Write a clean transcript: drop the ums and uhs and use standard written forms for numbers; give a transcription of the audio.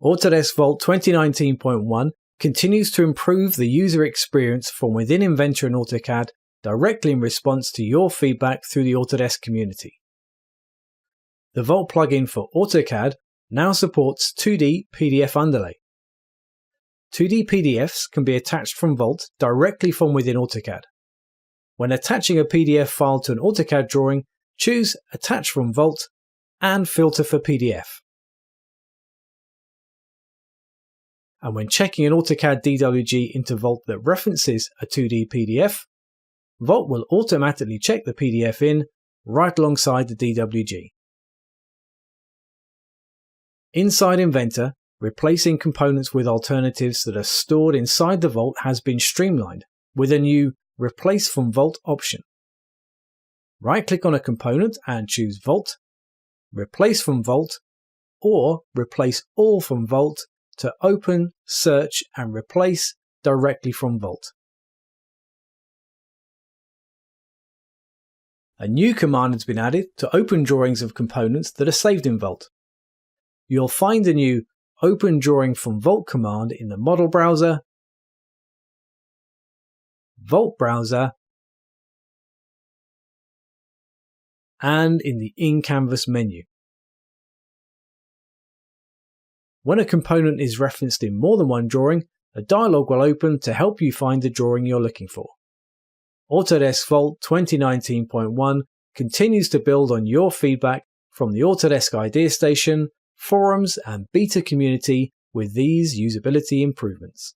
Autodesk Vault 2019.1 continues to improve the user experience from within Inventor and AutoCAD directly in response to your feedback through the Autodesk community. The Vault plugin for AutoCAD now supports 2D PDF underlay. 2D PDFs can be attached from Vault directly from within AutoCAD. When attaching a PDF file to an AutoCAD drawing, choose Attach from Vault and filter for PDF. And when checking an AutoCAD DWG into Vault that references a 2D PDF, Vault will automatically check the PDF in right alongside the DWG. Inside Inventor, replacing components with alternatives that are stored inside the Vault has been streamlined with a new Replace from Vault option. Right-click on a component and choose Vault, Replace from Vault, or Replace all from Vault to open, search, and replace directly from Vault. A new command has been added to open drawings of components that are saved in Vault. You'll find a new Open Drawing from Vault command in the Model Browser, Vault Browser, and in the In-Canvas menu. When a component is referenced in more than one drawing, a dialog will open to help you find the drawing you're looking for. Autodesk Vault 2019.1 continues to build on your feedback from the Autodesk Idea Station, forums, and beta community with these usability improvements.